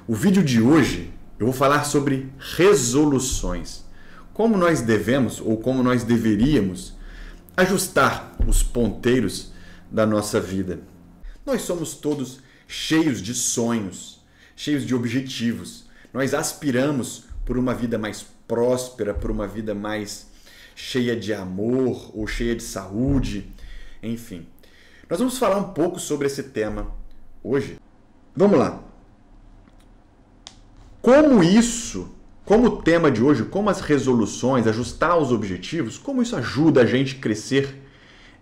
O vídeo de hoje eu vou falar sobre resoluções. Como nós devemos ou como nós deveríamos ajustar os ponteiros da nossa vida. Nós somos todos cheios de sonhos, cheios de objetivos. Nós aspiramos por uma vida mais próspera, por uma vida mais cheia de amor ou cheia de saúde, enfim. Nós vamos falar um pouco sobre esse tema hoje. Vamos lá. Como o tema de hoje, como as resoluções, ajustar os objetivos, como isso ajuda a gente a crescer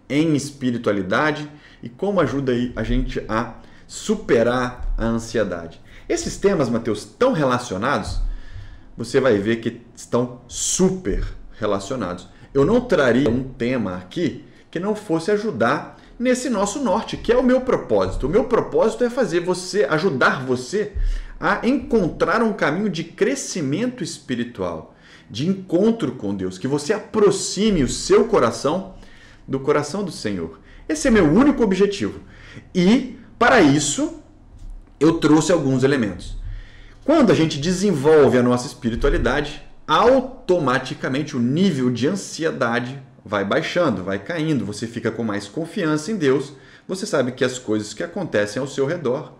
em espiritualidade e como ajuda a gente a superar a ansiedade. Esses temas, Mateus, tão relacionados, você vai ver que estão super relacionados. Eu não traria um tema aqui que não fosse ajudar nesse nosso norte, que é o meu propósito. O meu propósito é ajudar você a encontrar um caminho de crescimento espiritual, de encontro com Deus, que você aproxime o seu coração do coração do Senhor. Esse é meu único objetivo. E, para isso, eu trouxe alguns elementos. Quando a gente desenvolve a nossa espiritualidade, automaticamente o nível de ansiedade vai baixando, vai caindo, você fica com mais confiança em Deus, você sabe que as coisas que acontecem ao seu redor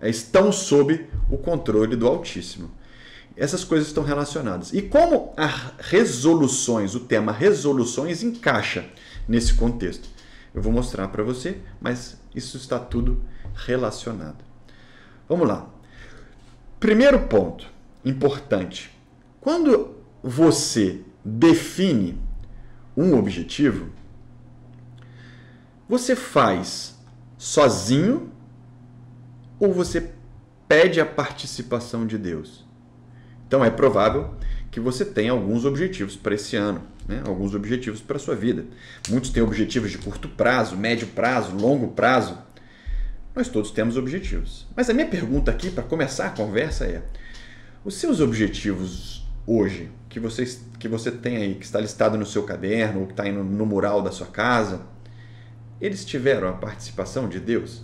estão sob o controle do Altíssimo. Essas coisas estão relacionadas. E como o tema resoluções encaixa nesse contexto? Eu vou mostrar para você, mas isso está tudo relacionado. Vamos lá. Primeiro ponto importante. Quando você define um objetivo, você faz sozinho ou você pede a participação de Deus? Então é provável que você tenha alguns objetivos para esse ano, né? Alguns objetivos para a sua vida. Muitos têm objetivos de curto prazo, médio prazo, longo prazo. Nós todos temos objetivos. Mas a minha pergunta aqui, para começar a conversa, é: os seus objetivos hoje, que você tem aí, que está listado no seu caderno, ou que está aí no mural da sua casa, eles tiveram a participação de Deus?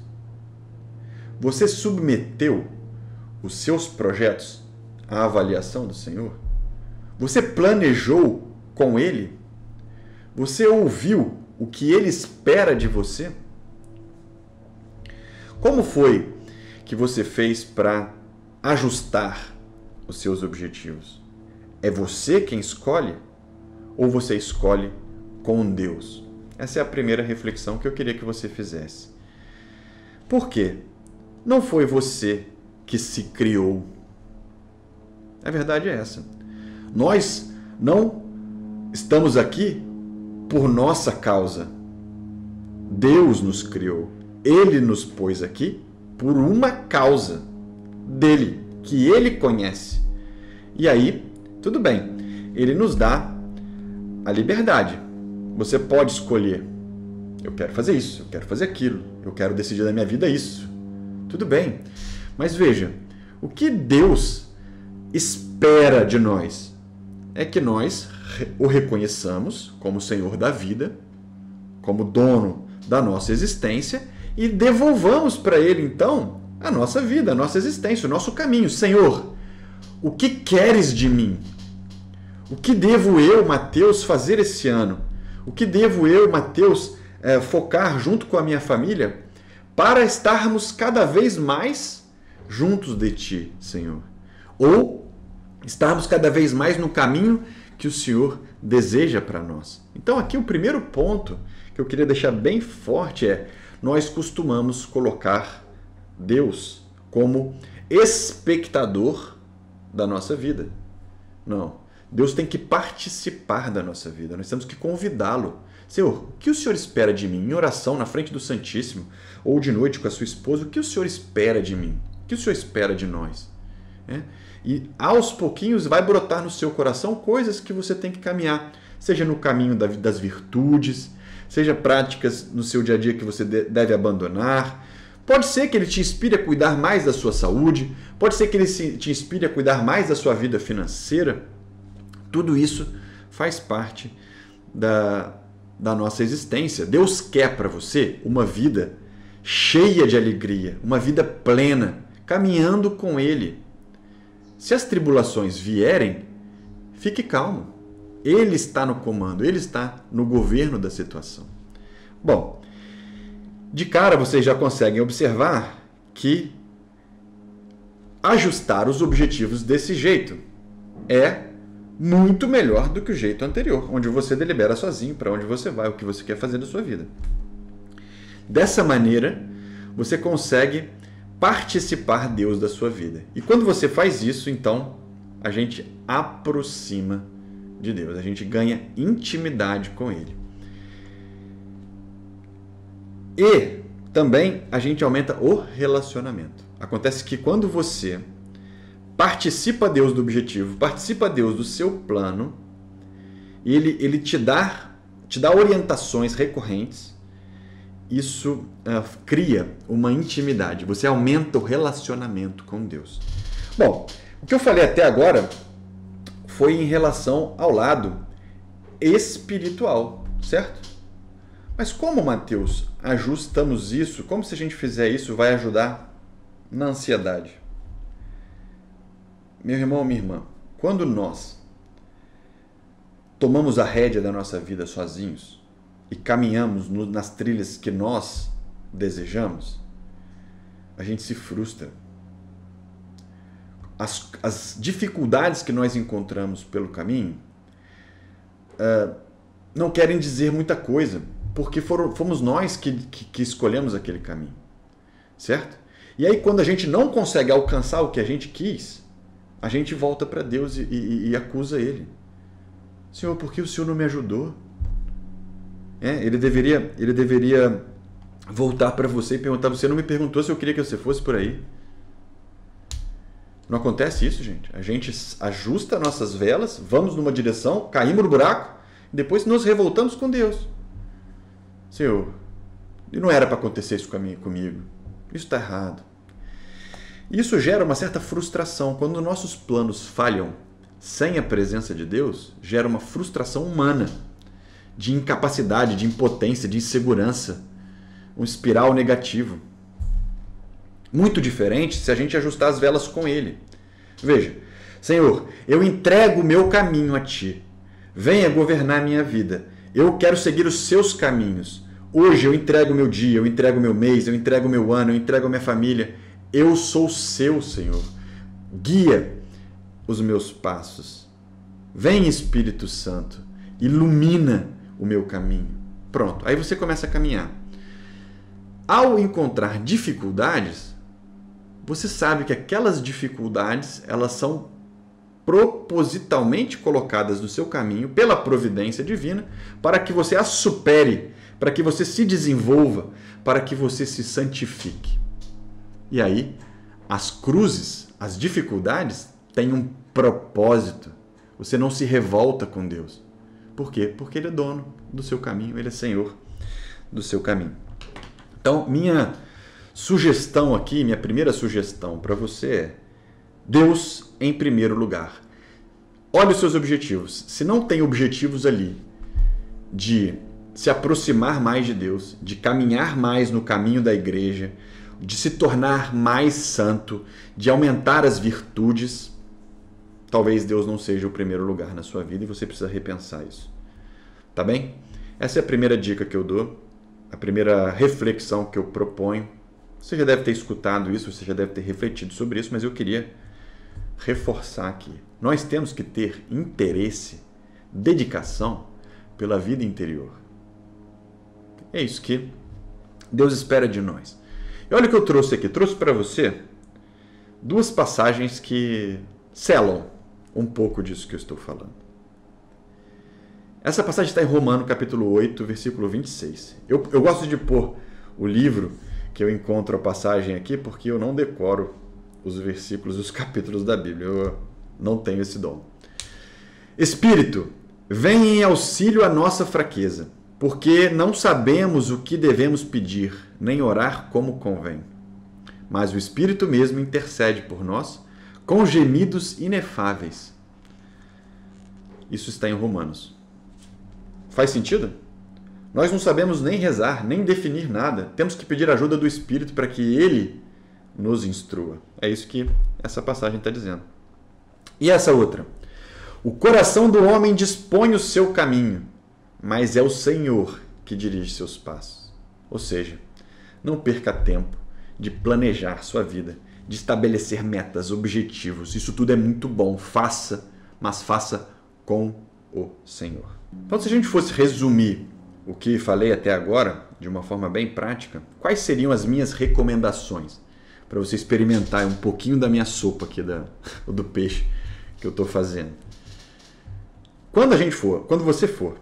Você submeteu os seus projetos à avaliação do Senhor? Você planejou com Ele? Você ouviu o que Ele espera de você? Como foi que você fez para ajustar os seus objetivos? É você quem escolhe ou você escolhe com Deus? Essa é a primeira reflexão que eu queria que você fizesse. Por quê? Não foi você que se criou. A verdade é essa. Nós não estamos aqui por nossa causa. Deus nos criou. Ele nos pôs aqui por uma causa dele, que ele conhece. E aí, tudo bem, ele nos dá a liberdade. Você pode escolher: eu quero fazer isso, eu quero fazer aquilo, eu quero decidir da minha vida isso. Tudo bem, mas veja, o que Deus espera de nós é que nós o reconheçamos como Senhor da vida, como dono da nossa existência, e devolvamos para Ele, então, a nossa vida, a nossa existência, o nosso caminho. Senhor, o que queres de mim? O que devo eu, Mateus, fazer esse ano? O que devo eu, Mateus, focar junto com a minha família para estarmos cada vez mais juntos de Ti, Senhor? Ou estarmos cada vez mais no caminho que o Senhor deseja para nós? Então, aqui o primeiro ponto que eu queria deixar bem forte é: nós costumamos colocar Deus como espectador da nossa vida. Não. Deus tem que participar da nossa vida. Nós temos que convidá-lo. Senhor, o que o Senhor espera de mim? Em oração, na frente do Santíssimo, ou de noite com a sua esposa, o que o Senhor espera de mim? O que o Senhor espera de nós? E aos pouquinhos vai brotar no seu coração coisas que você tem que caminhar. Seja no caminho das virtudes, seja práticas no seu dia a dia que você deve abandonar. Pode ser que ele te inspire a cuidar mais da sua saúde, pode ser que ele te inspire a cuidar mais da sua vida financeira. Tudo isso faz parte da nossa existência. Deus quer para você uma vida cheia de alegria, uma vida plena, caminhando com Ele. Se as tribulações vierem, fique calmo. Ele está no comando, Ele está no governo da situação. Bom, de cara vocês já conseguem observar que ajustar os objetivos desse jeito é muito melhor do que o jeito anterior, onde você delibera sozinho para onde você vai, o que você quer fazer da sua vida. Dessa maneira, você consegue participar Deus da sua vida. E quando você faz isso, então, a gente aproxima de Deus, a gente ganha intimidade com Ele. E também a gente aumenta o relacionamento. Acontece que quando você participa Deus do objetivo, participa Deus do seu plano, e ele te dá orientações recorrentes, isso cria uma intimidade, você aumenta o relacionamento com Deus. Bom, o que eu falei até agora foi em relação ao lado espiritual, certo? Mas como, Mateus, ajustamos isso? Como se a gente fizer isso vai ajudar na ansiedade? Meu irmão, minha irmã, quando nós tomamos a rédea da nossa vida sozinhos e caminhamos nas trilhas que nós desejamos, a gente se frustra. As dificuldades que nós encontramos pelo caminho não querem dizer muita coisa, porque fomos nós que escolhemos aquele caminho, certo? E aí quando a gente não consegue alcançar o que a gente quis, a gente volta para Deus e acusa Ele. Senhor, por que o Senhor não me ajudou? Ele deveria voltar para você e perguntar, você não me perguntou se eu queria que você fosse por aí. Não acontece isso, gente. A gente ajusta nossas velas, vamos numa direção, caímos no buraco, e depois nos revoltamos com Deus. Senhor, não era para acontecer isso comigo. Isso está errado. Isso gera uma certa frustração. Quando nossos planos falham sem a presença de Deus, gera uma frustração humana, de incapacidade, de impotência, de insegurança, um espiral negativo. Muito diferente se a gente ajustar as velas com Ele. Veja, Senhor, eu entrego o meu caminho a Ti. Venha governar a minha vida. Eu quero seguir os Seus caminhos. Hoje eu entrego o meu dia, eu entrego o meu mês, eu entrego o meu ano, eu entrego a minha família. Eu sou seu, Senhor. Guia os meus passos. Vem, Espírito Santo, ilumina o meu caminho. Pronto, aí você começa a caminhar. Ao encontrar dificuldades, você sabe que aquelas dificuldades, elas são propositalmente colocadas no seu caminho pela providência divina para que você as supere, para que você se desenvolva, para que você se santifique. E aí, as cruzes, as dificuldades têm um propósito. Você não se revolta com Deus. Por quê? Porque Ele é dono do seu caminho, Ele é Senhor do seu caminho. Então, minha sugestão aqui, minha primeira sugestão para você é Deus em primeiro lugar. Olhe os seus objetivos. Se não tem objetivos ali de se aproximar mais de Deus, de caminhar mais no caminho da igreja, de se tornar mais santo, de aumentar as virtudes, talvez Deus não seja o primeiro lugar na sua vida e você precisa repensar isso. Tá bem? Essa é a primeira dica que eu dou, a primeira reflexão que eu proponho. Você já deve ter escutado isso, você já deve ter refletido sobre isso, mas eu queria reforçar aqui. Nós temos que ter interesse, dedicação pela vida interior. É isso que Deus espera de nós. E olha o que eu trouxe aqui. Trouxe para você duas passagens que selam um pouco disso que eu estou falando. Essa passagem está em Romanos capítulo 8, versículo 26. Eu gosto de pôr o livro que eu encontro a passagem aqui porque eu não decoro os versículos, os capítulos da Bíblia. Eu não tenho esse dom. Espírito, vem em auxílio à nossa fraqueza, porque não sabemos o que devemos pedir, nem orar como convém. Mas o Espírito mesmo intercede por nós com gemidos inefáveis. Isso está em Romanos. Faz sentido? Nós não sabemos nem rezar, nem definir nada. Temos que pedir ajuda do Espírito para que Ele nos instrua. É isso que essa passagem está dizendo. E essa outra? O coração do homem dispõe o seu caminho, mas é o Senhor que dirige seus passos. Ou seja, não perca tempo de planejar sua vida, de estabelecer metas, objetivos. Isso tudo é muito bom. Faça, mas faça com o Senhor. Então, se a gente fosse resumir o que falei até agora, de uma forma bem prática, quais seriam as minhas recomendações para você experimentar um pouquinho da minha sopa aqui, do peixe que eu estou fazendo? Quando você for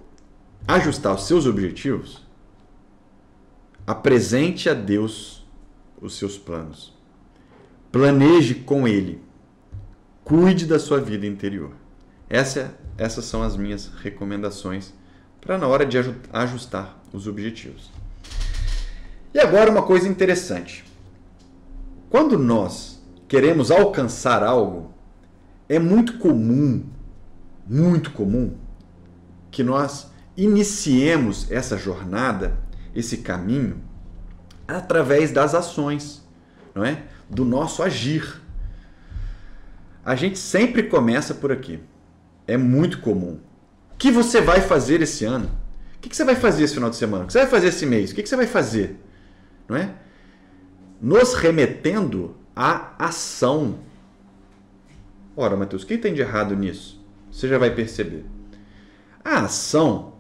ajustar os seus objetivos, apresente a Deus os seus planos. Planeje com Ele. Cuide da sua vida interior. Essas são as minhas recomendações para na hora de ajustar os objetivos. E agora uma coisa interessante. Quando nós queremos alcançar algo, é muito comum que nós iniciemos essa jornada, esse caminho, através das ações, não é? Do nosso agir. A gente sempre começa por aqui. É muito comum. O que você vai fazer esse ano? O que você vai fazer esse final de semana? O que você vai fazer esse mês? O que você vai fazer? Não é? Nos remetendo à ação. Ora, Mateus, o que tem de errado nisso? Você já vai perceber. A ação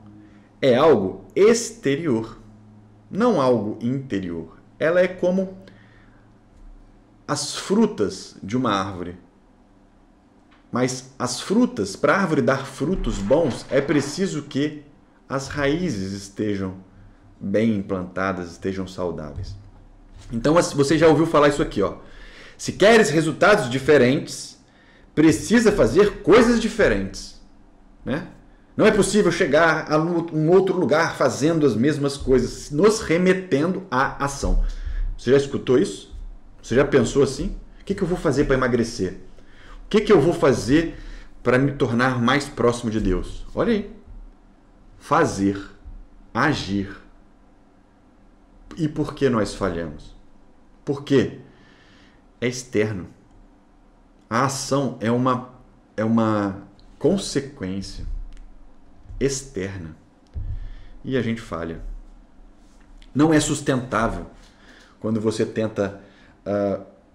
é algo exterior, não algo interior. Ela é como as frutas de uma árvore. Mas as frutas, para a árvore dar frutos bons, é preciso que as raízes estejam bem implantadas, estejam saudáveis. Então, você já ouviu falar isso aqui, ó. Se queres resultados diferentes, precisa fazer coisas diferentes, né? Não é possível chegar a um outro lugar fazendo as mesmas coisas, nos remetendo à ação. Você já escutou isso? Você já pensou assim? O que eu vou fazer para emagrecer? O que eu vou fazer para me tornar mais próximo de Deus? Olha aí. Fazer, agir. E por que nós falhamos? Por quê? É externo. A ação é uma consequência externa. E a gente falha. Não é sustentável quando você tenta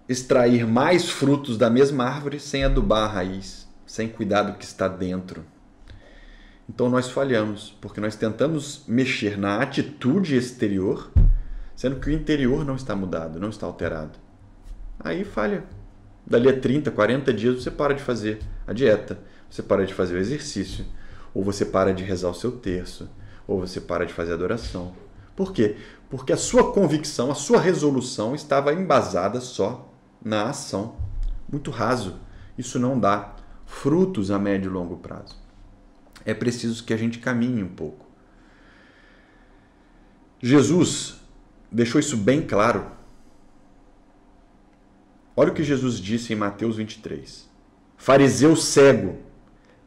extrair mais frutos da mesma árvore sem adubar a raiz, sem cuidar do que está dentro. Então nós falhamos, porque nós tentamos mexer na atitude exterior, sendo que o interior não está mudado, não está alterado. Aí falha. Dali a 30, 40 dias você para de fazer a dieta, você para de fazer o exercício, ou você para de rezar o seu terço, ou você para de fazer a adoração. Por quê? Porque a sua convicção, a sua resolução estava embasada só na ação. Muito raso. Isso não dá frutos a médio e longo prazo. É preciso que a gente caminhe um pouco. Jesus deixou isso bem claro. Olha o que Jesus disse em Mateus 23. Fariseu cego,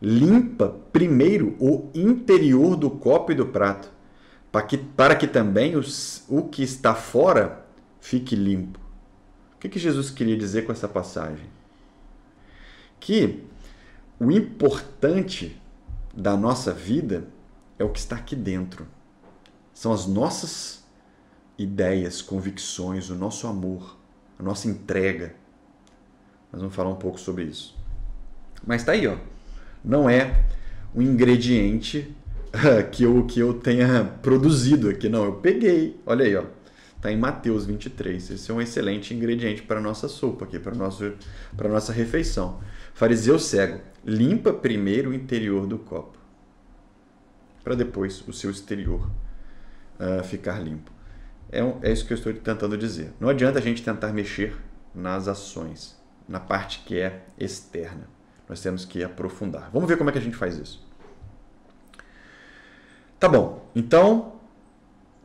limpa primeiro o interior do copo e do prato, para que também o que está fora fique limpo. O que Jesus queria dizer com essa passagem? Que o importante da nossa vida é o que está aqui dentro. São as nossas ideias, convicções, o nosso amor, a nossa entrega. Nós vamos falar um pouco sobre isso. Mas está aí, ó. Não é um ingrediente que eu tenha produzido aqui, não. Eu peguei, olha aí, ó. Está em Mateus 23. Esse é um excelente ingrediente para a nossa sopa aqui, para a nossa refeição. Fariseu cego, limpa primeiro o interior do copo, para depois o seu exterior ficar limpo. É isso que eu estou tentando dizer. Não adianta a gente tentar mexer nas ações, na parte que é externa. Nós temos que aprofundar. Vamos ver como é que a gente faz isso. Tá bom, então,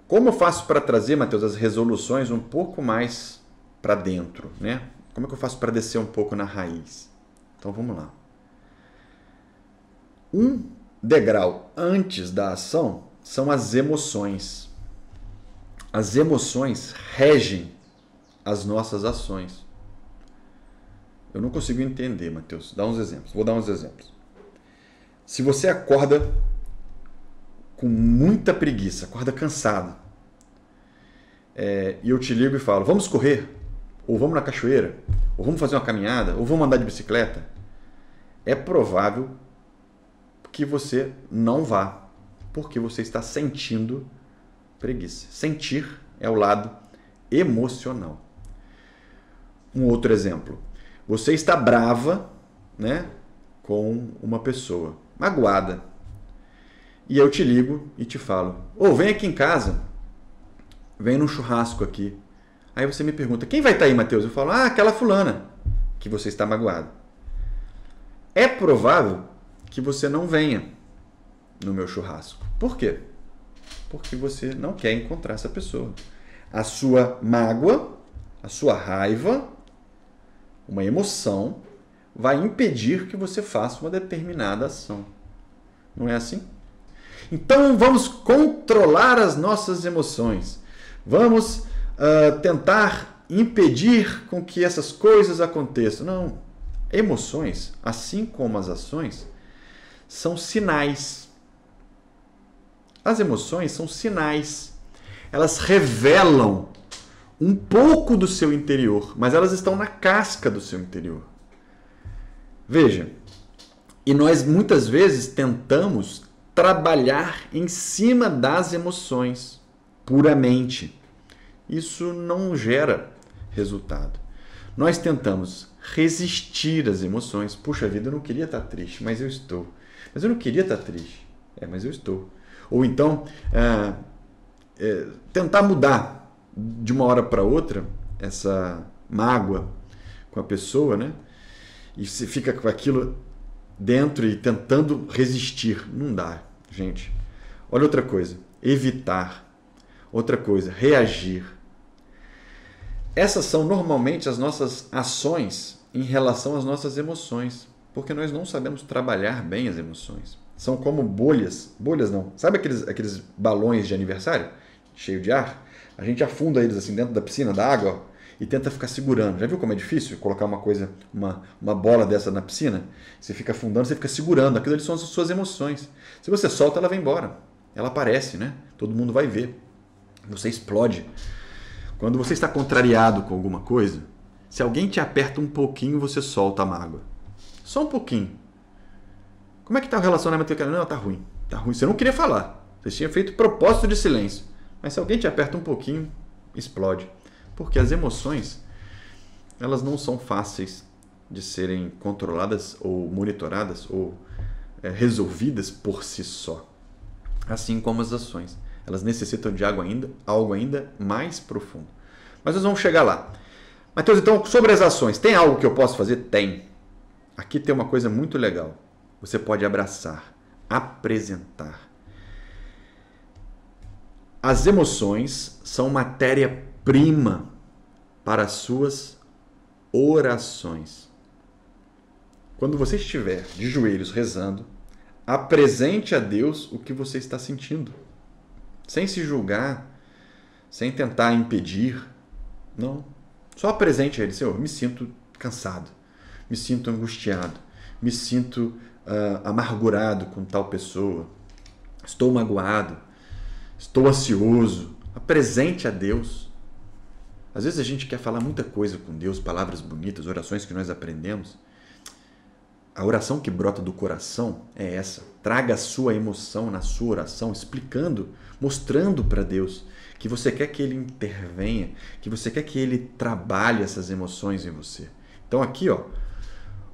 como eu faço para trazer, Mateus, as resoluções um pouco mais para dentro, né? Como é que eu faço para descer um pouco na raiz? Então, vamos lá. Um degrau antes da ação são as emoções. As emoções regem as nossas ações. Eu não consigo entender, Mateus. Dá uns exemplos. Vou dar uns exemplos. Se você acorda com muita preguiça, acorda cansado, e eu te ligo e falo, vamos correr, ou vamos na cachoeira, ou vamos fazer uma caminhada, ou vamos andar de bicicleta, é provável que você não vá, porque você está sentindo preguiça. Sentir é o lado emocional. Um outro exemplo. Você está brava, né, com uma pessoa, magoada. E eu te ligo e te falo, vem aqui em casa, vem num churrasco aqui. Aí você me pergunta, quem vai estar aí, Mateus? Eu falo, aquela fulana, que você está magoado. É provável que você não venha no meu churrasco. Por quê? Porque você não quer encontrar essa pessoa. A sua mágoa, a sua raiva, uma emoção, vai impedir que você faça uma determinada ação. Não é assim? Então vamos controlar as nossas emoções. Vamos tentar impedir com que essas coisas aconteçam. Não. Emoções, assim como as ações, são sinais. As emoções são sinais. Elas revelam um pouco do seu interior, mas elas estão na casca do seu interior. Veja, e nós muitas vezes tentamos trabalhar em cima das emoções puramente. Isso não gera resultado. Nós tentamos resistir às emoções. Puxa vida, eu não queria estar triste, mas eu estou. Mas eu não queria estar triste, mas eu estou. Ou então, tentar mudar de uma hora para outra essa mágoa com a pessoa, né? E você fica com aquilo dentro e tentando resistir. Não dá, gente. Olha outra coisa. Evitar. Outra coisa. Reagir. Essas são normalmente as nossas ações em relação às nossas emoções. Porque nós não sabemos trabalhar bem as emoções. São como bolhas. Bolhas não. Sabe aqueles balões de aniversário? Cheio de ar? A gente afunda eles assim dentro da piscina, da água, e tenta ficar segurando. Já viu como é difícil colocar uma bola dessa na piscina? Você fica afundando, você fica segurando. Aquilo ali são as suas emoções. Se você solta, ela vai embora. Ela aparece, né? Todo mundo vai ver. Você explode. Quando você está contrariado com alguma coisa, se alguém te aperta um pouquinho, você solta a mágoa. Só um pouquinho. Como é que está o relacionamento? Não, tá ruim. Tá ruim. Você não queria falar. Você tinha feito propósito de silêncio. Mas se alguém te aperta um pouquinho, explode. Porque as emoções, elas não são fáceis de serem controladas ou monitoradas ou resolvidas por si só. Assim como as ações. Elas necessitam de algo ainda mais profundo. Mas nós vamos chegar lá. Mateus, então, sobre as ações, tem algo que eu posso fazer? Tem. Aqui tem uma coisa muito legal. Você pode abraçar, apresentar. As emoções são matéria-prima para as suas orações. Quando você estiver de joelhos rezando, apresente a Deus o que você está sentindo. Sem se julgar, sem tentar impedir. Não. Só apresente a Ele. Senhor, me sinto cansado, me sinto angustiado, me sinto amargurado com tal pessoa, estou magoado, estou ansioso. Apresente a Deus. Às vezes a gente quer falar muita coisa com Deus, palavras bonitas, orações que nós aprendemos. A oração que brota do coração é essa. Traga a sua emoção na sua oração, explicando, mostrando para Deus que você quer que Ele intervenha, que você quer que Ele trabalhe essas emoções em você. Então aqui,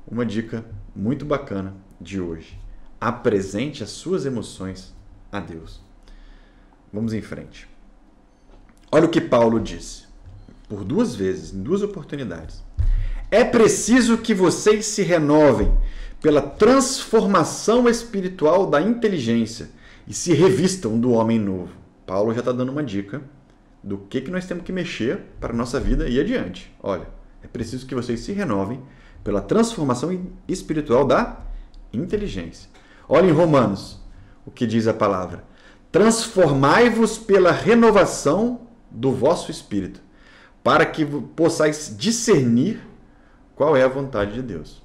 uma dica muito bacana de hoje. Apresente as suas emoções a Deus. Vamos em frente. Olha o que Paulo disse, por 2 vezes, em 2 oportunidades. É preciso que vocês se renovem pela transformação espiritual da inteligência e se revistam do homem novo. Paulo já está dando uma dica do que nós temos que mexer para a nossa vida ir adiante. Olha, é preciso que vocês se renovem pela transformação espiritual da inteligência. Olha em Romanos o que diz a palavra. Transformai-vos pela renovação do vosso espírito, para que possais discernir qual é a vontade de Deus.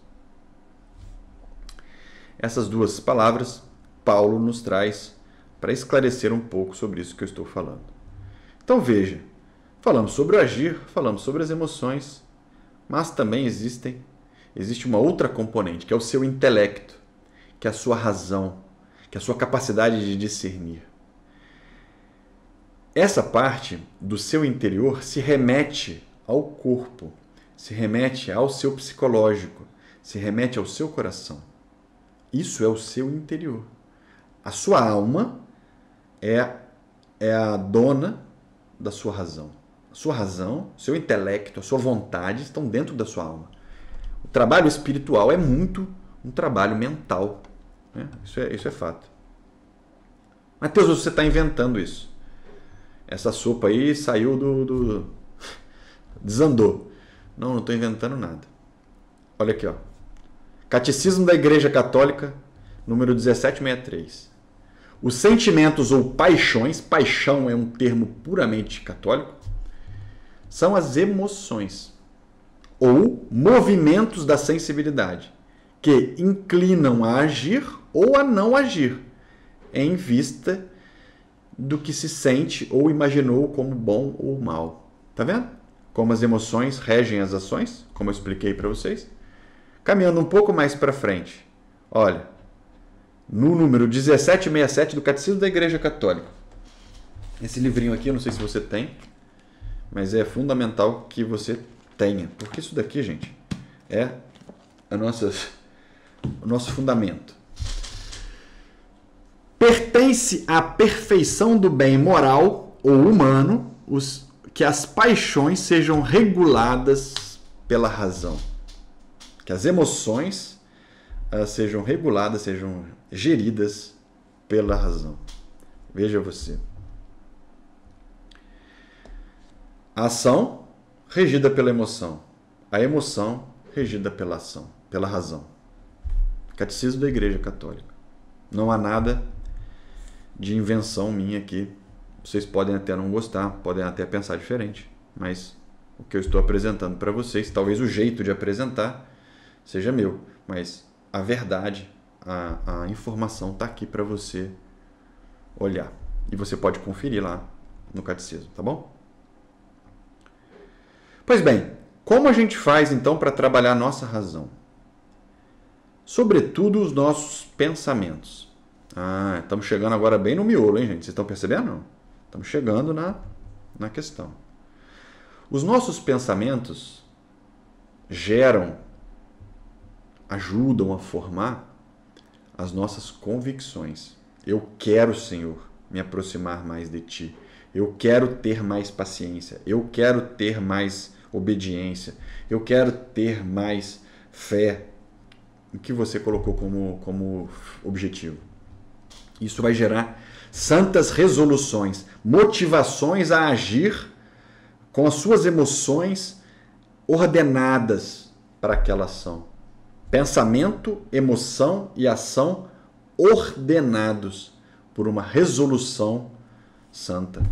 Essas duas palavras Paulo nos traz para esclarecer um pouco sobre isso que eu estou falando. Então veja, falamos sobre o agir, falamos sobre as emoções, mas também existe uma outra componente, que é o seu intelecto, que é a sua razão, que é a sua capacidade de discernir. Essa parte do seu interior se remete ao corpo, se remete ao seu psicológico, se remete ao seu coração. Isso é o seu interior. A sua alma é a dona da sua razão. A sua razão, seu intelecto, a sua vontade estão dentro da sua alma. O trabalho espiritual é muito um trabalho mental. Né? Isso é fato. Mateus, você está inventando isso. Essa sopa aí saiu desandou. Não estou inventando nada. Olha aqui, ó. Catecismo da Igreja Católica, número 1763. Os sentimentos ou paixões, paixão é um termo puramente católico, são as emoções ou movimentos da sensibilidade que inclinam a agir ou a não agir em vista do que se sente ou imaginou como bom ou mal. Tá vendo? Como as emoções regem as ações, como eu expliquei para vocês. Caminhando um pouco mais para frente, olha, no número 1767 do Catecismo da Igreja Católica. Esse livrinho aqui, eu não sei se você tem, mas é fundamental que você tenha, porque isso daqui, gente, é o nosso fundamento. Pertence à perfeição do bem moral ou humano que as paixões sejam reguladas pela razão. Que as emoções sejam reguladas, sejam geridas pela razão. Veja você. A ação regida pela emoção. A emoção regida pela ação, pela razão. Catecismo da Igreja Católica. Não há nada de invenção minha aqui. Vocês podem até não gostar, podem até pensar diferente, mas o que eu estou apresentando para vocês, talvez o jeito de apresentar seja meu, mas a verdade, a informação está aqui para você olhar. E você pode conferir lá no catecismo, tá bom? Pois bem, como a gente faz então para trabalhar a nossa razão? Sobretudo os nossos pensamentos. Estamos chegando agora bem no miolo, hein, gente? Vocês estão percebendo? Estamos chegando na questão. Os nossos pensamentos ajudam a formar as nossas convicções. Eu quero, Senhor, me aproximar mais de Ti. Eu quero ter mais paciência. Eu quero ter mais obediência. Eu quero ter mais fé. O que você colocou como objetivo? Isso vai gerar santas resoluções, motivações a agir com as suas emoções ordenadas para aquela ação. Pensamento, emoção e ação ordenados por uma resolução santa.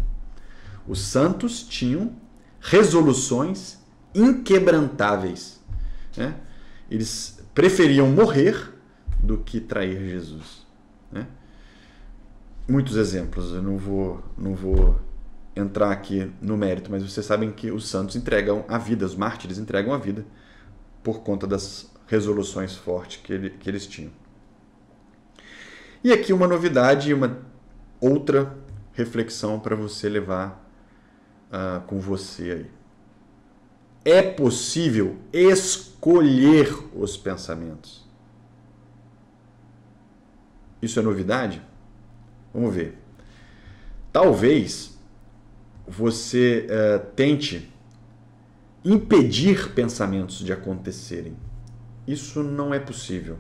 Os santos tinham resoluções inquebrantáveis, né? Eles preferiam morrer do que trair Jesus, né? Muitos exemplos, eu não vou entrar aqui no mérito, mas vocês sabem que os santos entregam a vida, os mártires entregam a vida por conta das resoluções fortes que eles tinham. E aqui uma novidade e uma outra reflexão para você levar com você aí. É possível escolher os pensamentos. Isso é novidade? Vamos ver. Talvez você tente impedir pensamentos de acontecerem. Isso não é possível.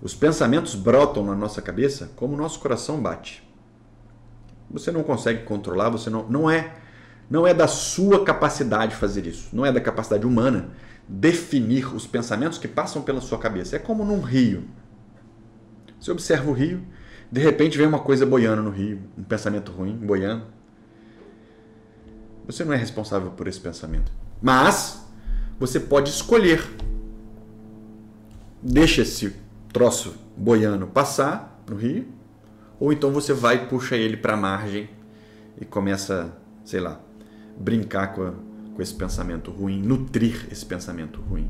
Os pensamentos brotam na nossa cabeça como o nosso coração bate. Você não consegue controlar, você não é da sua capacidade fazer isso. Não é da capacidade humana definir os pensamentos que passam pela sua cabeça. É como num rio. Você observa o rio, de repente vem uma coisa boiando no rio, um pensamento ruim boiando. Você não é responsável por esse pensamento. Mas você pode escolher. Deixa esse troço boiando passar para o rio, ou então você vai e puxa ele para a margem e começa, sei lá, brincar com esse pensamento ruim, nutrir esse pensamento ruim.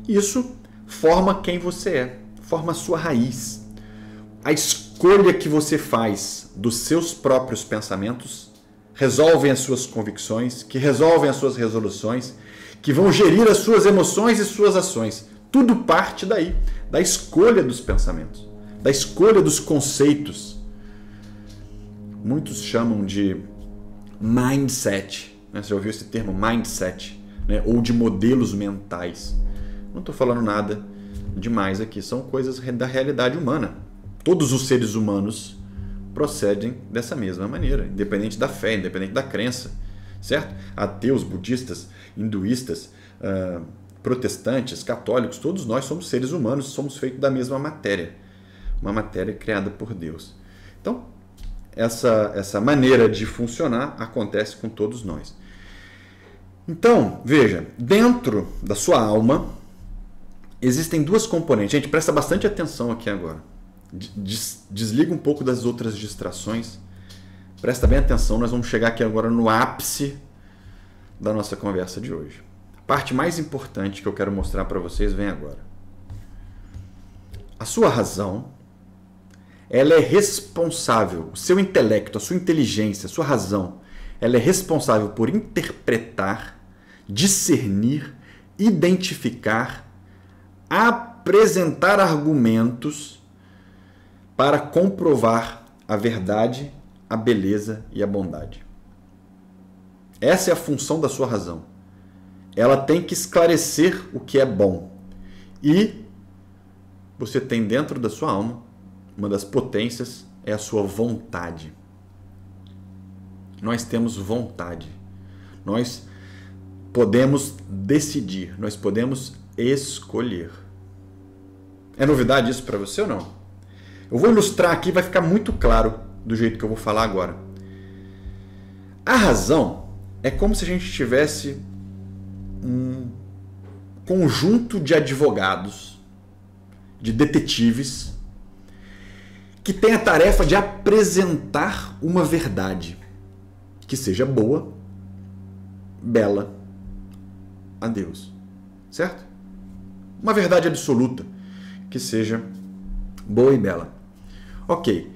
Isso forma quem você é, forma a sua raiz. A escolha que você faz dos seus próprios pensamentos resolvem as suas convicções, que resolvem as suas resoluções, que vão gerir as suas emoções e suas ações. Tudo parte daí, da escolha dos pensamentos, da escolha dos conceitos. Muitos chamam de mindset. Né? Você já ouviu esse termo, mindset? Né? Ou de modelos mentais. Não estou falando nada demais aqui, são coisas da realidade humana. Todos os seres humanos procedem dessa mesma maneira, independente da fé, independente da crença, certo? Ateus, budistas, hinduístas, protestantes, católicos, todos nós somos seres humanos, somos feitos da mesma matéria, uma matéria criada por Deus. Então, essa maneira de funcionar acontece com todos nós. Então, veja, dentro da sua alma existem duas componentes. Gente, presta bastante atenção aqui agora. Desliga um pouco das outras distrações. Presta bem atenção, nós vamos chegar aqui agora no ápice da nossa conversa de hoje. A parte mais importante que eu quero mostrar para vocês vem agora. A sua razão, ela é responsável, o seu intelecto, a sua inteligência, a sua razão, ela é responsável por interpretar, discernir, identificar, apresentar argumentos para comprovar a verdade, a beleza e a bondade. Essa é a função da sua razão. Ela tem que esclarecer o que é bom. E você tem dentro da sua alma, uma das potências é a sua vontade. Nós temos vontade. Nós podemos decidir, nós podemos escolher. É novidade isso para você ou não? Eu vou ilustrar aqui, vai ficar muito claro do jeito que eu vou falar agora. A razão é como se a gente tivesse um conjunto de advogados, de detetives, que tem a tarefa de apresentar uma verdade que seja boa, bela a Deus. Certo? Uma verdade absoluta que seja boa e bela. Ok.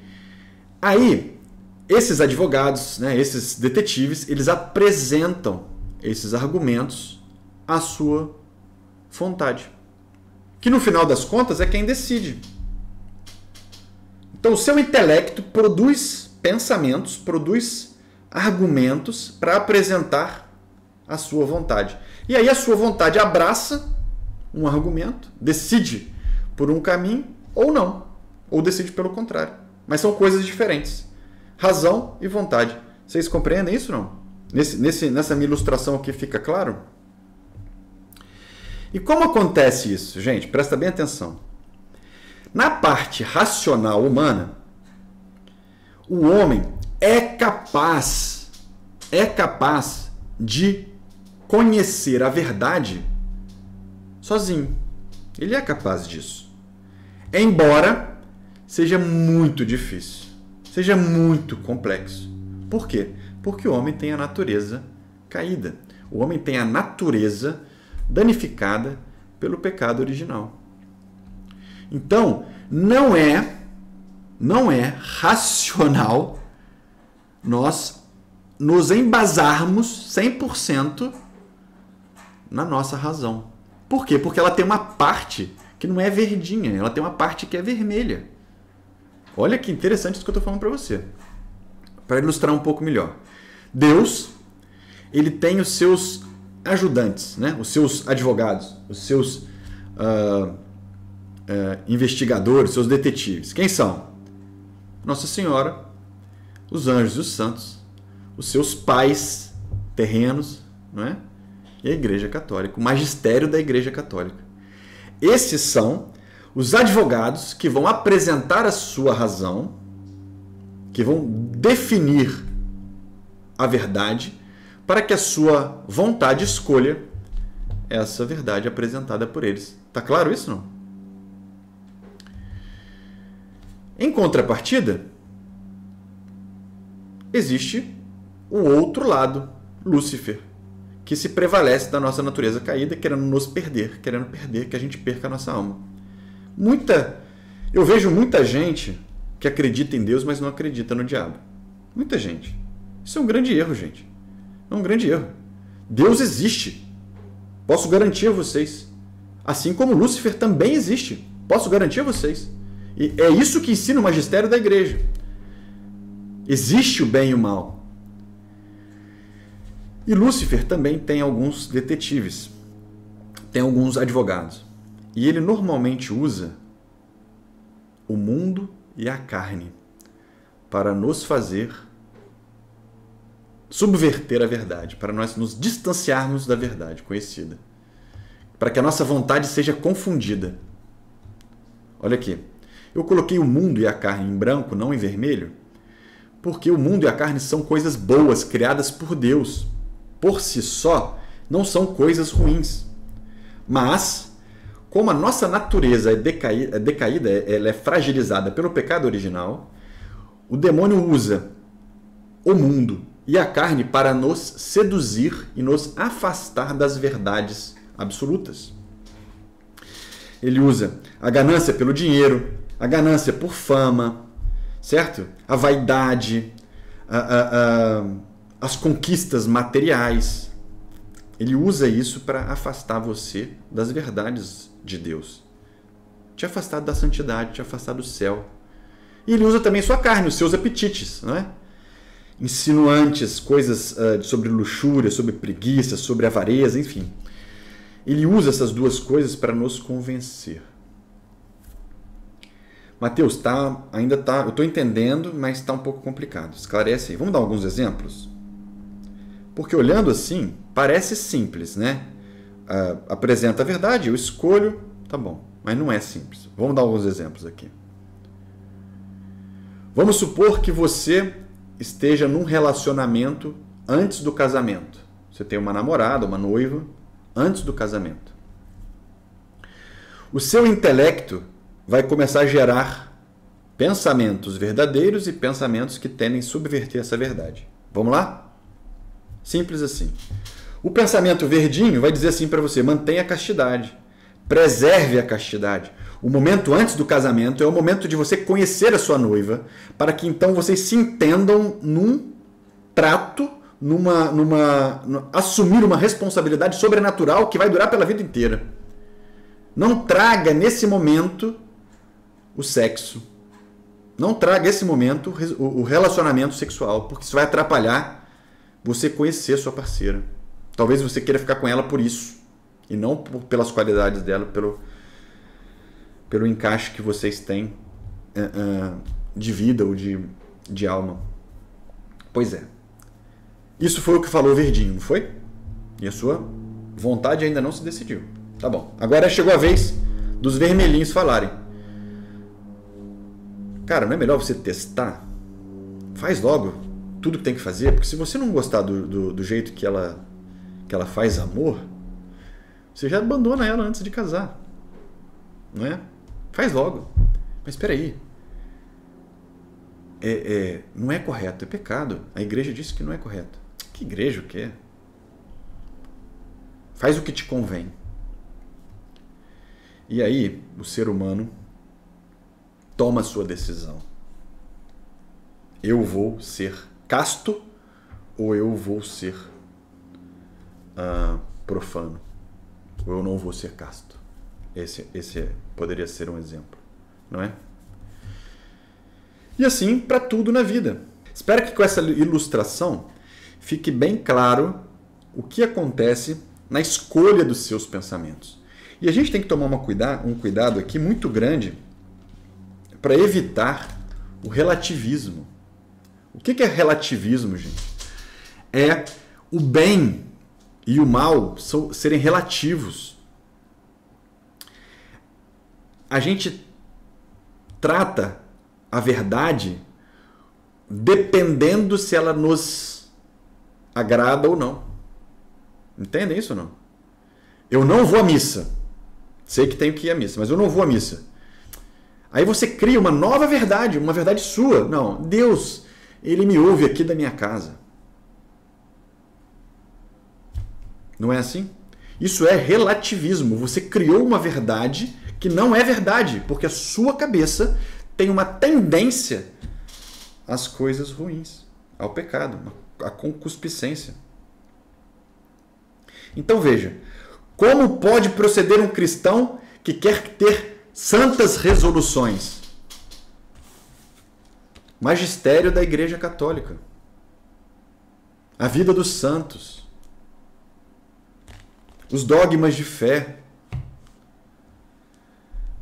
Aí, esses advogados, né, esses detetives, eles apresentam esses argumentos à sua vontade. Que no final das contas é quem decide. Então o seu intelecto produz pensamentos, produz argumentos para apresentar a sua vontade. E aí a sua vontade abraça um argumento, decide por um caminho ou não, ou decide pelo contrário. Mas são coisas diferentes. Razão e vontade. Vocês compreendem isso ou não? Nessa minha ilustração aqui fica claro? E como acontece isso, gente? Presta bem atenção. Na parte racional humana, o homem é capaz de conhecer a verdade sozinho. Ele é capaz disso. Embora seja muito difícil, seja muito complexo. Por quê? Porque o homem tem a natureza caída. O homem tem a natureza danificada pelo pecado original. Então, não é racional nós nos embasarmos 100% na nossa razão. Por quê? Porque ela tem uma parte que não é verdinha, ela tem uma parte que é vermelha. Olha que interessante isso que eu estou falando para você. Para ilustrar um pouco melhor. Deus, ele tem os seus ajudantes, né? Os seus advogados, os seus investigadores, seus detetives. Quem são? Nossa Senhora, os anjos e os santos, os seus pais terrenos, não é? E a Igreja Católica, o magistério da Igreja Católica. Esses são os advogados que vão apresentar a sua razão, que vão definir a verdade para que a sua vontade escolha essa verdade apresentada por eles. Tá claro isso, não? Em contrapartida, existe o outro lado, Lúcifer, que se prevalece da nossa natureza caída, querendo nos perder, querendo que a gente perca a nossa alma. Eu vejo muita gente que acredita em Deus, mas não acredita no diabo. Muita gente. Isso é um grande erro, gente. É um grande erro. Deus existe. Posso garantir a vocês. Assim como Lúcifer também existe. Posso garantir a vocês. E é isso que ensina o magistério da igreja. Existe o bem e o mal. E Lúcifer também tem alguns detetives, tem alguns advogados. E ele normalmente usa o mundo e a carne para nos fazer subverter a verdade, para nós nos distanciarmos da verdade conhecida, para que a nossa vontade seja confundida. Olha aqui, eu coloquei o mundo e a carne em branco, não em vermelho, porque o mundo e a carne são coisas boas, criadas por Deus. Por si só, não são coisas ruins. Mas, como a nossa natureza é decaída, ela é fragilizada pelo pecado original, o demônio usa o mundo e a carne para nos seduzir e nos afastar das verdades absolutas. Ele usa a ganância pelo dinheiro, a ganância por fama, certo? A vaidade, as conquistas materiais. Ele usa isso para afastar você das verdades de Deus. Te afastar da santidade, te afastar do céu. E ele usa também sua carne, os seus apetites, não é? Insinuantes, coisas sobre luxúria, sobre preguiça, sobre avareza, enfim. Ele usa essas duas coisas para nos convencer. Mateus, eu estou entendendo, mas está um pouco complicado. Esclarece aí. Vamos dar alguns exemplos? Porque olhando assim, parece simples, né? Apresenta a verdade, eu escolho, tá bom. Mas não é simples. Vamos dar alguns exemplos aqui. Vamos supor que você esteja num relacionamento antes do casamento. Você tem uma namorada, uma noiva, antes do casamento. O seu intelecto vai começar a gerar pensamentos verdadeiros e pensamentos que tendem a subverter essa verdade. Vamos lá? Simples assim. O pensamento verdinho vai dizer assim para você: mantenha a castidade, preserve a castidade. O momento antes do casamento é o momento de você conhecer a sua noiva, para que então vocês se entendam num trato, assumir uma responsabilidade sobrenatural que vai durar pela vida inteira. Não traga nesse momento o sexo. Não traga esse momento o relacionamento sexual, porque isso vai atrapalhar você conhecer sua parceira. Talvez você queira ficar com ela por isso, e não pelas qualidades dela, pelo encaixe que vocês têm de vida ou de alma. Pois é. Isso foi o que falou o verdinho, não foi? E a sua vontade ainda não se decidiu. Tá bom. Agora chegou a vez dos vermelhinhos falarem. Cara, não é melhor você testar? Faz logo tudo que tem que fazer, porque se você não gostar do jeito que ela faz amor, você já abandona ela antes de casar. Não é? Faz logo. Mas espera aí. Não é correto, é pecado. A igreja disse que não é correto. Que igreja o quê? Faz o que te convém. E aí, o ser humano toma a sua decisão. Eu vou ser casto ou eu vou ser profano? Ou eu não vou ser casto? Esse poderia ser um exemplo, não é? E assim para tudo na vida. Espero que com essa ilustração fique bem claro o que acontece na escolha dos seus pensamentos. E a gente tem que tomar um cuidado aqui muito grande para evitar o relativismo. O que é relativismo, gente? É o bem e o mal serem relativos. A gente trata a verdade dependendo se ela nos agrada ou não. Entendem isso ou não? Eu não vou à missa. Sei que tenho que ir à missa, mas eu não vou à missa. Aí você cria uma nova verdade, uma verdade sua. Não, Deus, Ele me ouve aqui da minha casa. Não é assim? Isso é relativismo. Você criou uma verdade que não é verdade, porque a sua cabeça tem uma tendência às coisas ruins, ao pecado, à concupiscência. Então veja, como pode proceder um cristão que quer ter santas resoluções? Magistério da Igreja Católica. A vida dos santos. Os dogmas de fé.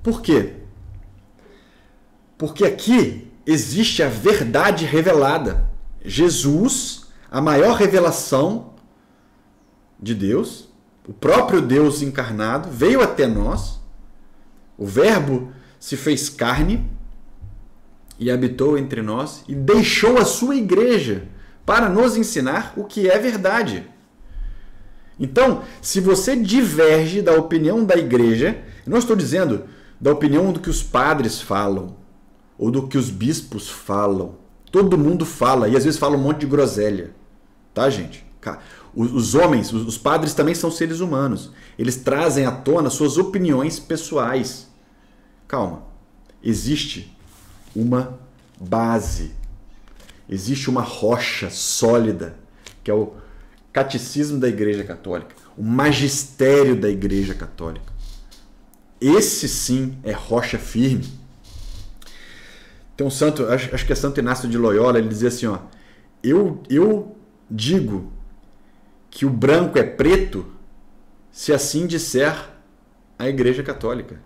Por quê? Porque aqui existe a verdade revelada. Jesus, a maior revelação de Deus, o próprio Deus encarnado, veio até nós. O Verbo se fez carne e habitou entre nós e deixou a sua igreja para nos ensinar o que é verdade. Então, se você diverge da opinião da igreja, eu não estou dizendo da opinião do que os padres falam ou do que os bispos falam. Todo mundo fala e às vezes fala um monte de groselha. Tá, gente? Os homens, os padres também são seres humanos. Eles trazem à tona suas opiniões pessoais. Calma. Existe uma base. Existe uma rocha sólida, que é o catecismo da Igreja Católica, o magistério da Igreja Católica. Esse sim é rocha firme. Tem um santo, acho que é Santo Inácio de Loyola, ele dizia assim, ó, eu digo que o branco é preto se assim disser a Igreja Católica.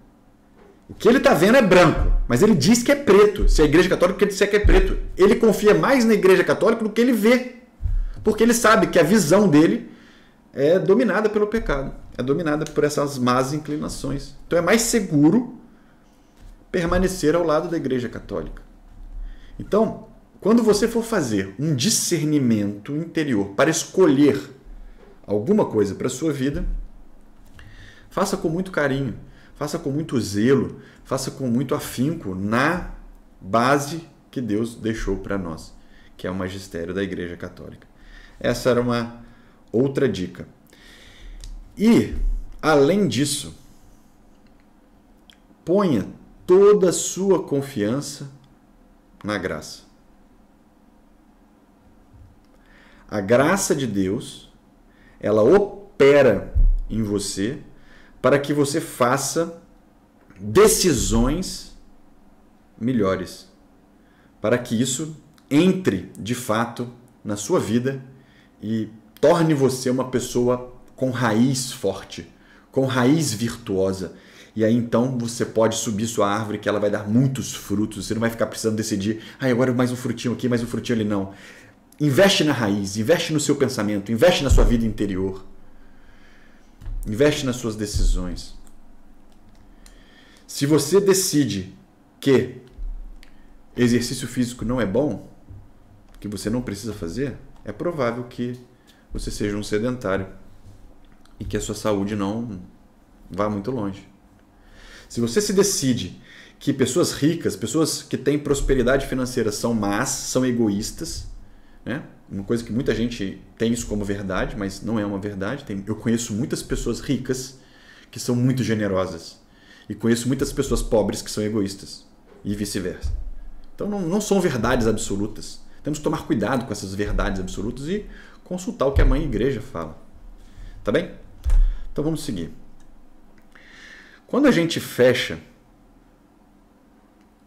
O que ele está vendo é branco, mas ele diz que é preto. Se a Igreja Católica disser que é preto, ele confia mais na Igreja Católica do que ele vê. Porque ele sabe que a visão dele é dominada pelo pecado, é dominada por essas más inclinações. Então é mais seguro permanecer ao lado da Igreja Católica. Então, quando você for fazer um discernimento interior para escolher alguma coisa para a sua vida, faça com muito carinho, faça com muito zelo, faça com muito afinco na base que Deus deixou para nós, que é o magistério da Igreja Católica. Essa era uma outra dica. E, além disso, ponha toda a sua confiança na graça. A graça de Deus, ela opera em você para que você faça decisões melhores, para que isso entre de fato na sua vida e torne você uma pessoa com raiz forte, com raiz virtuosa. E aí então você pode subir sua árvore que ela vai dar muitos frutos. Você não vai ficar precisando decidir, agora mais um frutinho aqui, mais um frutinho ali. Não. Investe na raiz, investe no seu pensamento, investe na sua vida interior. Investe nas suas decisões. Se você decide que exercício físico não é bom, que você não precisa fazer, é provável que você seja um sedentário e que a sua saúde não vá muito longe. Se você se decide que pessoas ricas, pessoas que têm prosperidade financeira são más, são egoístas, né? Uma coisa que muita gente tem isso como verdade, mas não é uma verdade. Eu conheço muitas pessoas ricas que são muito generosas e conheço muitas pessoas pobres que são egoístas e vice-versa. Então não são verdades absolutas. Temos que tomar cuidado com essas verdades absolutas e consultar o que a Mãe Igreja fala. Tá bem? Então vamos seguir. Quando a gente fecha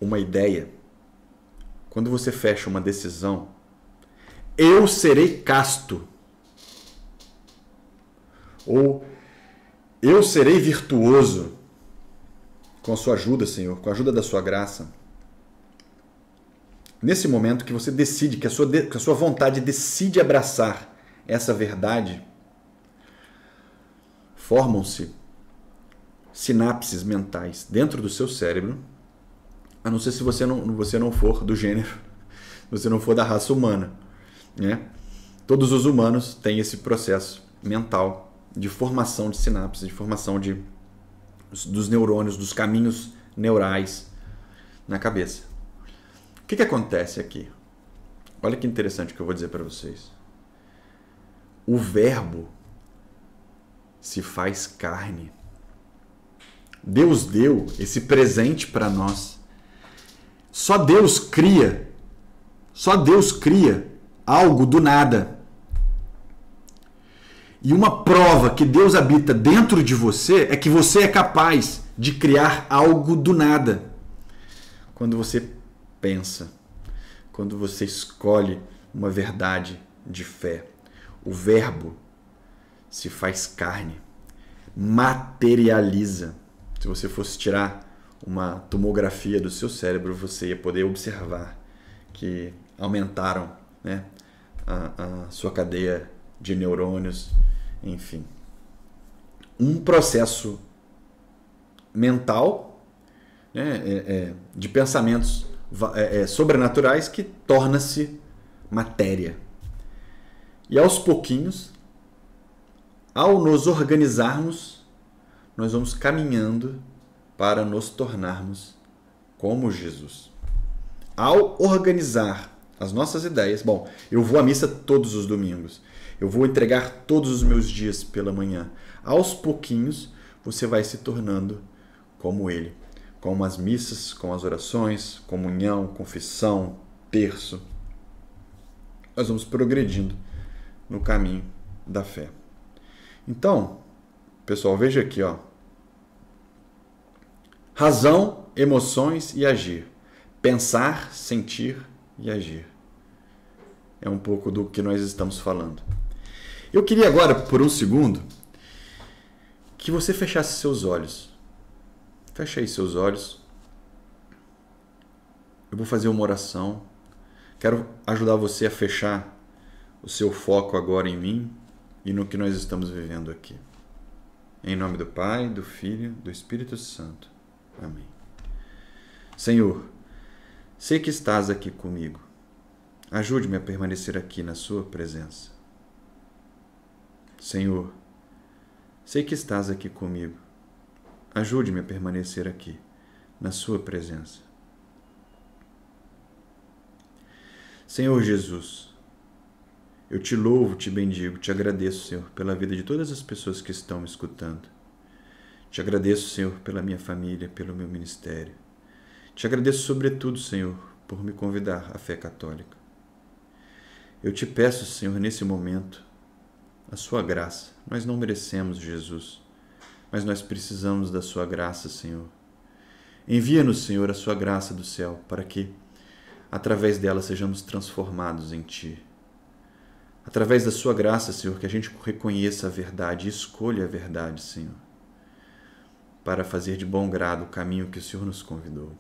uma ideia, quando você fecha uma decisão, eu serei casto, ou eu serei virtuoso com a sua ajuda, Senhor, com a ajuda da sua graça. Nesse momento que você decide, que a sua vontade decide abraçar essa verdade, formam-se sinapses mentais dentro do seu cérebro, a não ser se você não for do gênero, se você não for da raça humana, né? Todos os humanos têm esse processo mental de formação de sinapses, de formação dos neurônios, dos caminhos neurais na cabeça. O que acontece aqui? Olha que interessante o que eu vou dizer para vocês. O verbo se faz carne. Deus deu esse presente para nós. Só Deus cria algo do nada. E uma prova que Deus habita dentro de você é que você é capaz de criar algo do nada. Quando você pensa, quando você escolhe uma verdade de fé, o verbo se faz carne, materializa. Se você fosse tirar uma tomografia do seu cérebro, você ia poder observar que aumentaram, né, a sua cadeia de neurônios, enfim. Um processo mental, né, de pensamentos sobrenaturais que torna-se matéria. E aos pouquinhos, ao nos organizarmos, nós vamos caminhando para nos tornarmos como Jesus. Ao organizar as nossas ideias, bom, eu vou à missa todos os domingos, eu vou entregar todos os meus dias pela manhã. Aos pouquinhos, você vai se tornando como Ele, com as missas, com as orações, comunhão, confissão, terço. Nós vamos progredindo no caminho da fé. Então, pessoal, veja aqui, ó. Razão, emoções e agir. Pensar, sentir e agir. É um pouco do que nós estamos falando. Eu queria agora, por um segundo, que você fechasse seus olhos. Feche aí seus olhos. Eu vou fazer uma oração. Quero ajudar você a fechar o seu foco agora em mim e no que nós estamos vivendo aqui. Em nome do Pai, do Filho, do Espírito Santo. Amém. Senhor, sei que estás aqui comigo. Ajude-me a permanecer aqui na sua presença. Senhor, sei que estás aqui comigo. Ajude-me a permanecer aqui na sua presença. Senhor Jesus, eu te louvo, te bendigo, te agradeço, Senhor, pela vida de todas as pessoas que estão me escutando. Te agradeço, Senhor, pela minha família, pelo meu ministério. Te agradeço, sobretudo, Senhor, por me convidar à fé católica. Eu te peço, Senhor, nesse momento, a sua graça. Nós não merecemos, Jesus, mas nós precisamos da sua graça, Senhor. Envia-nos, Senhor, a sua graça do céu, para que, através dela, sejamos transformados em Ti. Através da sua graça, Senhor, que a gente reconheça a verdade e escolha a verdade, Senhor, para fazer de bom grado o caminho que o Senhor nos convidou.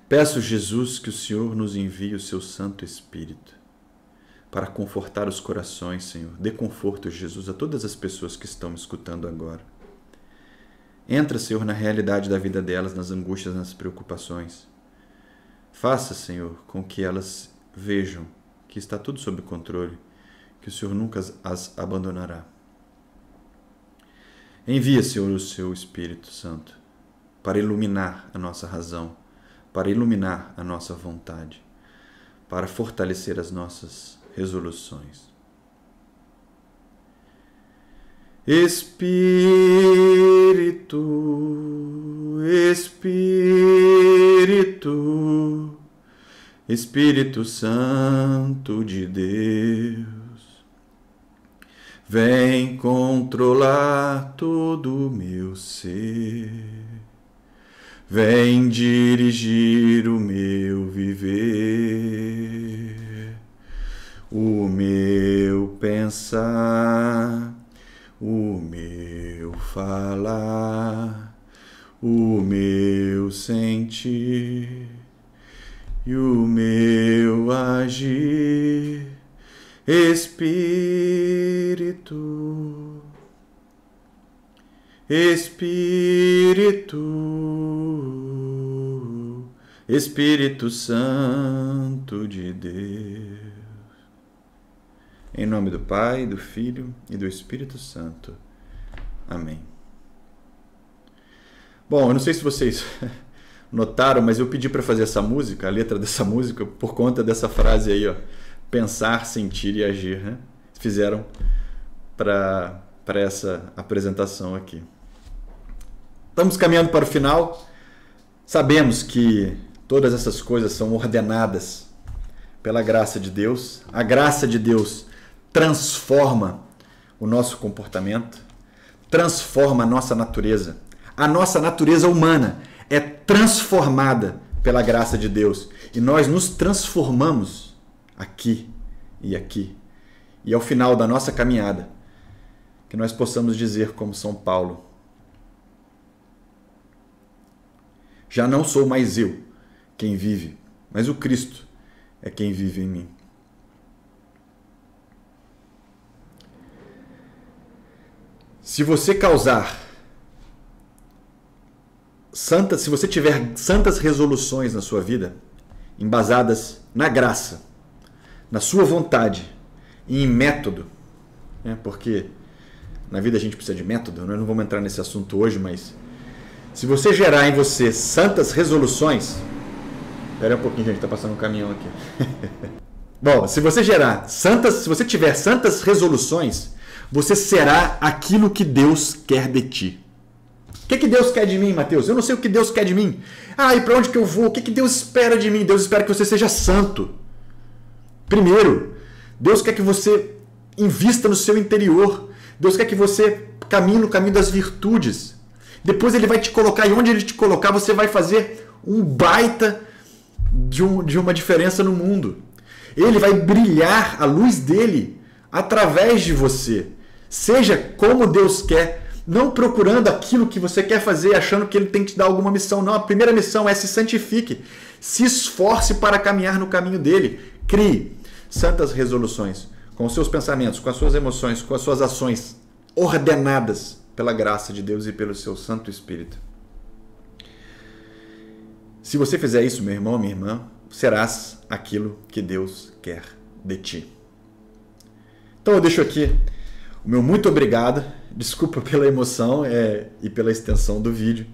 Peço, Jesus, que o Senhor nos envie o seu Santo Espírito para confortar os corações, Senhor. Dê conforto, Jesus, a todas as pessoas que estão me escutando agora. Entra, Senhor, na realidade da vida delas, nas angústias, nas preocupações. Faça, Senhor, com que elas vejam que está tudo sob controle, que o Senhor nunca as abandonará. Envia, Senhor, o seu Espírito Santo para iluminar a nossa razão, para iluminar a nossa vontade, para fortalecer as nossas resoluções. Espírito, Espírito, Espírito Santo de Deus, vem controlar todo o meu ser, vem dirigir o meu viver, o meu pensar, o meu falar, o meu sentir e o meu agir. Espírito, Espírito, Espírito Santo de Deus. Em nome do Pai, do Filho e do Espírito Santo. Amém. Bom, eu não sei se vocês notaram, mas eu pedi para fazer essa música, a letra dessa música, por conta dessa frase aí, ó. Pensar, sentir e agir, né? Fizeram para essa apresentação aqui. Estamos caminhando para o final. Sabemos que todas essas coisas são ordenadas pela graça de Deus. A graça de Deus transforma o nosso comportamento, transforma a nossa natureza. A nossa natureza humana é transformada pela graça de Deus. E nós nos transformamos aqui e aqui. E ao final da nossa caminhada, que nós possamos dizer como São Paulo: já não sou mais eu quem vive, mas o Cristo é quem vive em mim. Se você se você tiver santas resoluções na sua vida, embasadas na graça, na sua vontade e em método, né? Porque na vida a gente precisa de método, nós não vamos entrar nesse assunto hoje, mas se você gerar em você santas resoluções... Espera um pouquinho, gente, está passando um caminhão aqui. Bom, se você tiver santas resoluções, você será aquilo que Deus quer de ti. O que Deus quer de mim, Mateus? Eu não sei o que Deus quer de mim. E para onde que eu vou? O que Deus espera de mim? Deus espera que você seja santo. Primeiro, Deus quer que você invista no seu interior. Deus quer que você caminhe no caminho das virtudes. Depois Ele vai te colocar, e onde Ele te colocar, você vai fazer um baita de uma diferença no mundo. Ele vai brilhar a luz dele através de você. Seja como Deus quer, não procurando aquilo que você quer fazer, achando que Ele tem que te dar alguma missão. Não, a primeira missão é: se santifique, se esforce para caminhar no caminho dele. Crie santas resoluções com os seus pensamentos, com as suas emoções, com as suas ações ordenadas pela graça de Deus e pelo seu Santo Espírito. Se você fizer isso, meu irmão, minha irmã, serás aquilo que Deus quer de ti. Então eu deixo aqui o meu muito obrigado. Desculpa pela emoção e pela extensão do vídeo.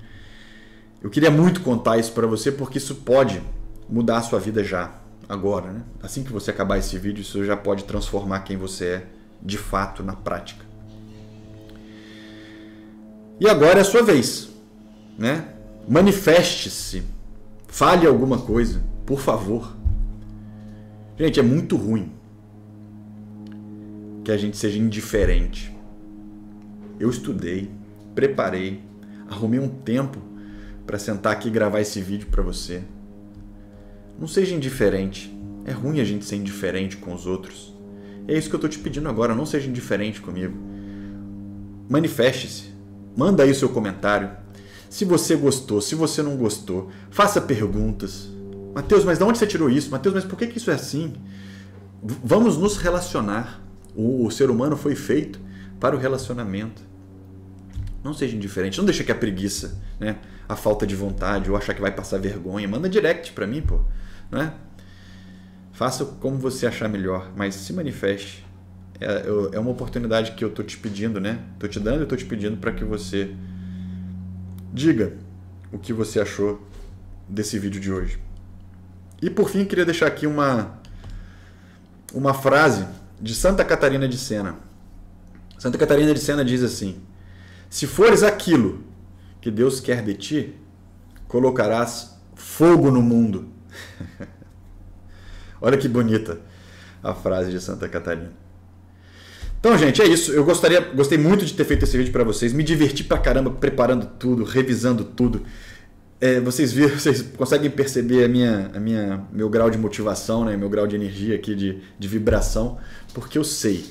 Eu queria muito contar isso para você, porque isso pode mudar a sua vida já, agora, né? Assim que você acabar esse vídeo, isso já pode transformar quem você é de fato na prática. E agora é a sua vez, né? Manifeste-se, fale alguma coisa, por favor. Gente, é muito ruim que a gente seja indiferente. Eu estudei, preparei, arrumei um tempo para sentar aqui e gravar esse vídeo para você. Não seja indiferente. É ruim a gente ser indiferente com os outros. É isso que eu estou te pedindo agora, não seja indiferente comigo. Manifeste-se. Manda aí o seu comentário. Se você gostou, se você não gostou, faça perguntas. Mateus, mas de onde você tirou isso? Mateus, mas por que isso é assim? Vamos nos relacionar. O ser humano foi feito para o relacionamento. Não seja indiferente. Não deixa que a preguiça, né, a falta de vontade ou achar que vai passar vergonha. Manda direct para mim, pô. Né? Faça como você achar melhor, mas se manifeste. É uma oportunidade que eu estou te pedindo, né? Estou te dando e estou te pedindo para que você diga o que você achou desse vídeo de hoje. E por fim, queria deixar aqui uma frase de Santa Catarina de Sena. Santa Catarina de Sena diz assim: se fores aquilo que Deus quer de ti, colocarás fogo no mundo. Olha que bonita a frase de Santa Catarina. Então, gente, é isso. Eu gostei muito de ter feito esse vídeo para vocês. Me diverti pra caramba preparando tudo, revisando tudo. Vocês conseguem perceber meu grau de motivação, né? Meu grau de energia aqui, de vibração, porque eu sei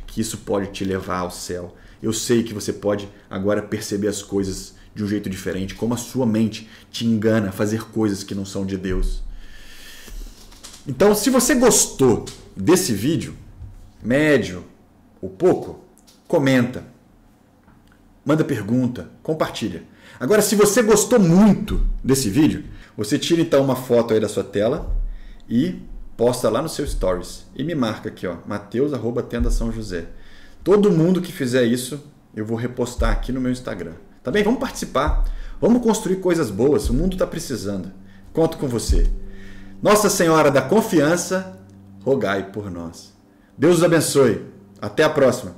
que isso pode te levar ao céu. Eu sei que você pode agora perceber as coisas de um jeito diferente, como a sua mente te engana a fazer coisas que não são de Deus. Então, se você gostou desse vídeo, médio ou pouco, comenta, manda pergunta, compartilha. Agora, se você gostou muito desse vídeo, você tira então uma foto aí da sua tela e posta lá no seu stories e me marca aqui, ó, Mateus@Tenda São José. Todo mundo que fizer isso, eu vou repostar aqui no meu Instagram. Tá bem? Vamos participar. Vamos construir coisas boas. O mundo está precisando. Conto com você. Nossa Senhora da Confiança, rogai por nós. Deus os abençoe. Até a próxima.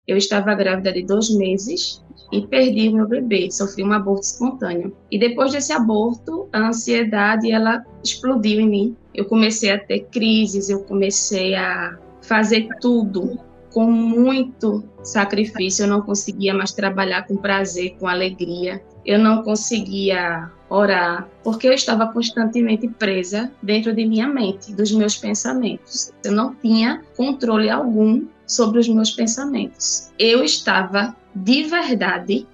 Eu estava grávida de 2 meses e perdi o meu bebê, sofri um aborto espontâneo. E depois desse aborto, a ansiedade, ela explodiu em mim. Eu comecei a ter crises, eu comecei a fazer tudo com muito sacrifício. Eu não conseguia mais trabalhar com prazer, com alegria. Eu não conseguia orar, porque eu estava constantemente presa dentro de minha mente, dos meus pensamentos. Eu não tinha controle algum sobre os meus pensamentos. Eu estava, de verdade,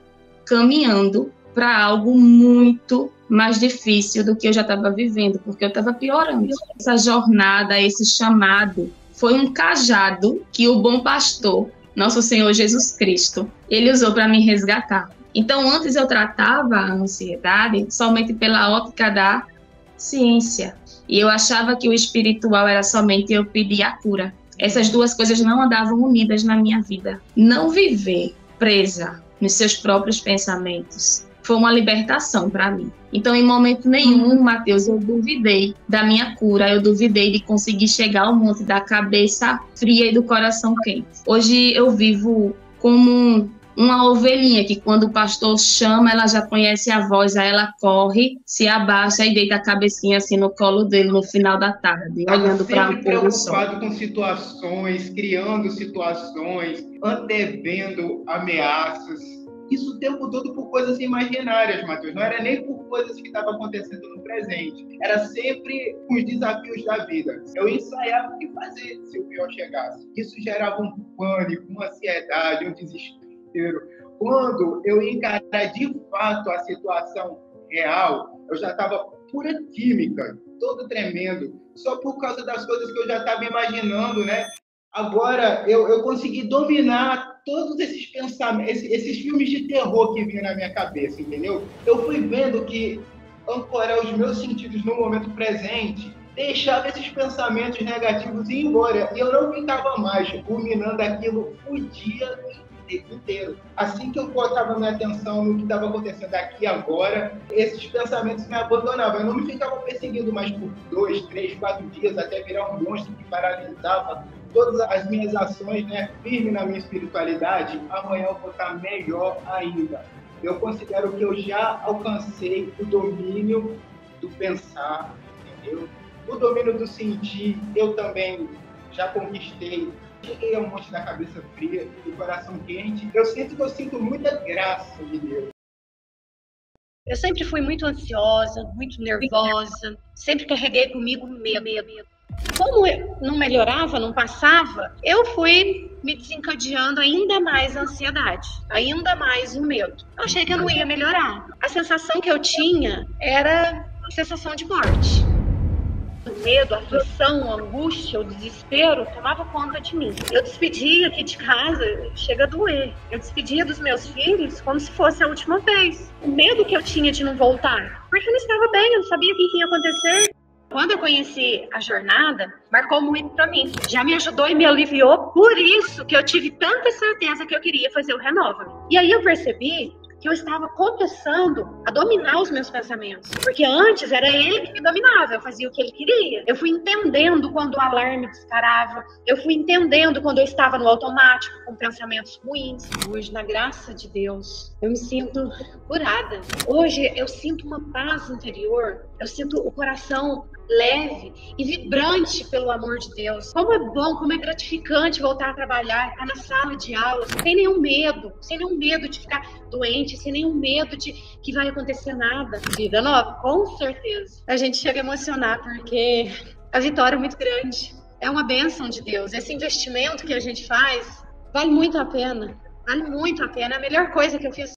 caminhando para algo muito mais difícil do que eu já estava vivendo, porque eu estava piorando. Essa jornada, esse chamado, foi um cajado que o bom pastor, nosso Senhor Jesus Cristo, ele usou para me resgatar. Então, antes eu tratava a ansiedade somente pela ótica da ciência. E eu achava que o espiritual era somente eu pedir a cura. Essas duas coisas não andavam unidas na minha vida. Não viver presa nos seus próprios pensamentos foi uma libertação para mim. Então, em momento nenhum, Mateus, eu duvidei da minha cura, eu duvidei de conseguir chegar ao monte da cabeça fria e do coração quente. Hoje eu vivo como uma ovelhinha que quando o pastor chama, ela já conhece a voz, aí ela corre, se abaixa e deita a cabecinha assim no colo dele no final da tarde, olhando para o pôr do sol. Preocupado com situações, criando situações, antevendo ameaças. Isso o tempo todo por coisas imaginárias, Mateus. Não era nem por coisas que estavam acontecendo no presente. Era sempre os desafios da vida. Eu ensaiava o que fazer se o pior chegasse. Isso gerava um pânico, uma ansiedade, um desespero. Quando eu encarar de fato a situação real, eu já estava pura química, todo tremendo, só por causa das coisas que eu já estava imaginando, né? Agora eu consegui dominar todos esses pensamentos, esses filmes de terror que vinham na minha cabeça, entendeu? Eu fui vendo que ancorar os meus sentidos no momento presente deixava esses pensamentos negativos ir embora, e eu não ficava mais ruminando aquilo o dia inteiro. Assim que eu botava minha atenção no que estava acontecendo aqui agora, esses pensamentos me abandonavam. Eu não me ficava perseguindo mais por 2, 3, 4 dias até virar um monstro que paralisava todas as minhas ações, né? Firme na minha espiritualidade. Amanhã eu vou estar melhor ainda. Eu considero que eu já alcancei o domínio do pensar, entendeu? O domínio do sentir, eu também já conquistei. Cheguei ao monte da cabeça fria e do coração quente. Eu sinto muita graça de Deus. Eu sempre fui muito ansiosa, muito nervosa, sempre carreguei comigo medo. Como eu não melhorava, não passava, eu fui me desencadeando ainda mais a ansiedade, ainda mais o medo. Eu achei que eu não ia melhorar. A sensação que eu tinha era a sensação de morte. O medo, a aflição, a angústia, o desespero tomava conta de mim. Eu despedia aqui de casa, chega a doer. Eu despedia dos meus filhos como se fosse a última vez. O medo que eu tinha de não voltar, porque eu não estava bem, eu não sabia o que ia acontecer. Quando eu conheci a jornada, marcou muito para mim. Já me ajudou e me aliviou. Por isso que eu tive tanta certeza que eu queria fazer o Renova. E aí eu percebi que eu estava começando a dominar os meus pensamentos. Porque antes era ele que me dominava, eu fazia o que ele queria. Eu fui entendendo quando o alarme disparava, eu fui entendendo quando eu estava no automático, com pensamentos ruins. Hoje, na graça de Deus, eu me sinto curada. Hoje eu sinto uma paz interior, eu sinto o coração leve e vibrante pelo amor de Deus. Como é bom, como é gratificante voltar a trabalhar, estar na sala de aula, sem nenhum medo de ficar doente, sem nenhum medo de que vai acontecer nada. Vida nova, com certeza. A gente chega a emocionar porque a vitória é muito grande. É uma bênção de Deus. Esse investimento que a gente faz vale muito a pena. Vale muito a pena. É a melhor coisa que eu fiz